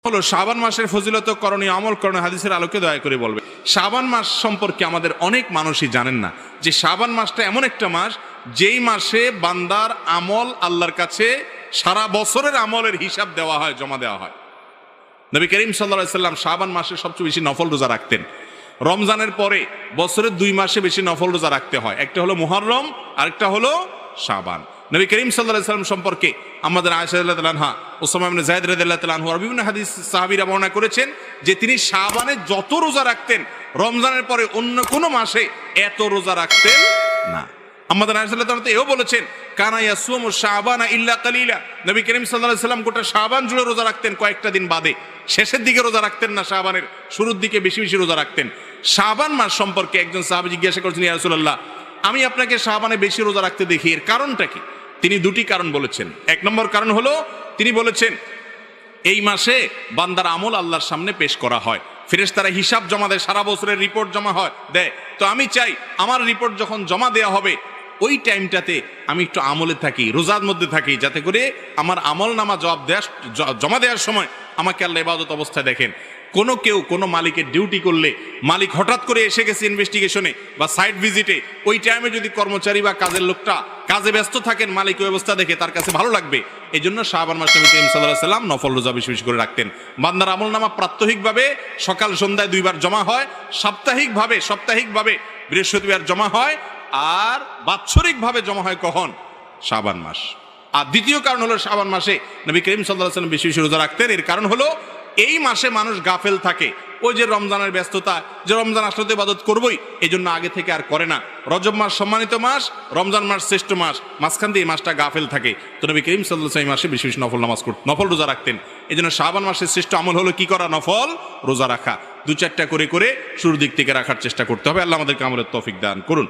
হলো শাবান মাসের ফজিলত করণীয় আমল করণীয় হাদিসের আলোকে দয়া করে বলবে। শাবান মাস সম্পর্কে আমাদের অনেক মানুষই জানেন না যে শাবান মাসটা এমন একটা মাস যেই মাসে বান্দার আমল আল্লাহর কাছে সারা বছরের আমলের হিসাব দেওয়া হয়, জমা দেওয়া হয়। নবী করিম সাল্লাল্লাহু আলাইহি সাল্লাম শাবান মাসে সবচেয়ে বেশি নফল রোজা রাখতেন। রমজানের পরে বছরের 2 মাসে বেশি নফল রোজা রাখতে হয়, একটা হলো মুহররম, আরেকটা হলো শাবান। নবী করিম সাল্লাল্লাহু আলাইহি সাল্লাম সম্পর্কে আমাদের আয়েশা রাদিয়াল্লাহু আনহা, উসামা ইবনে যায়েদ রাদিয়াল্লাহু তাআলা আনহু আর বিভিন্ন হাদিস সাহাবীরা বর্ণনা করেছেন যে তিনি শাবানে যত রোজা রাখতেন রমজানের পরে অন্য কোনো মাসে এত রোজা রাখতেন না। আমাদের আয়েশা রাদিয়াল্লাহু তাআলা এও বলেছেন কানা ইয়াসুমু শাবানা ইল্লা কালিলা, নবী করিম সাল্লাল্লাহু আলাইহি সাল্লাম গোটা শাবান জুড়ে রোজা রাখতেন, কয়েকটা দিন বাদে। শেষের দিকে রোজা রাখতেন না, শাবানের শুরুর দিকে বেশি বেশি রোজা রাখতেন। শাবান মাস সম্পর্কে একজন সাহাবী জিজ্ঞাসা করেছেন, ইয়া রাসূলুল্লাহ, আমি আপনাকে শাবানে বেশি রোজা রাখতে দেখি, এর কারণটা কি? তিনি 2টি কারণ বলেছেন। 1 নম্বর কারণ হলো তিনি বলেছেন এই মাসে বান্দার আমল আল্লাহর সামনে পেশ করা হয়, ফেরেশতারা হিসাব জমা দেয়, সারা বছরের রিপোর্ট জমা দেয়। তো আমি চাই আমার রিপোর্ট যখন জমা দেওয়া হবে ওই টাইমটাতে আমি একটু আমলে থাকি, রোজার মধ্যে থাকি, যাতে করে আমার আমল নামা জমা দেওয়ার সময় আমাকে আল্লাহ ইবাদত অবস্থায় দেখেন। কোনো মালিকের ডিউটি করলে মালিক হঠাৎ করে এসে গেছে ইনভেস্টিগেশনে বা সাইট ভিজিটে, ওই টাইমে যদি কর্মচারী বা কাজের লোকটা কাজে ব্যস্ত থাকেন, মালিক ওই অবস্থা দেখে তার কাছে ভালো লাগবে। এই জন্য শাবান মাসে নবী করিম সাল্লাল্লাহু আলাইহি সাল্লাম নফল রোজা বেশি বেশি করে রাখতেন। বান্দার আমল নামা প্রাত্যহিকভাবে সকাল সন্ধ্যায় 2 বার জমা হয়, সাপ্তাহিকভাবে বৃহস্পতিবার জমা হয়, আর বাৎসরিকভাবে জমা হয় কখন? শাবান মাস। আর দ্বিতীয় কারণ হলো শাবান মাসে নবী করিম সাল্লাল্লাহু আলাইহি সাল্লাম বেশি বেশি রোজা রাখতেন। এর কারণ হলো এই মাসে মানুষ গাফেল থাকে, ওই যে রমজানের ব্যস্ততা, যে রমজান আসলে তো ইবাদত করবই, এই জন্য আগে থেকে আর করে না। রজব মাস সম্মানিত মাস, রমজান মাস শ্রেষ্ঠ মাস, মাঝখান দিয়ে এই মাসটা গাফেল থাকে। তো নবী করিম সাল্লাল্লাহু আলাইহি ওয়াসাল্লাম এই মাসে বেশি বেশি নফল রোজা রাখতেন। এই জন্য শাবান মাসের শ্রেষ্ঠ আমল হলো কি করা? নফল রোজা রাখা। 2-4টা করে শুরুর দিক থেকে রাখার চেষ্টা করতে হবে। আল্লাহ আমাদেরকে আমলের তৌফিক দান করুন।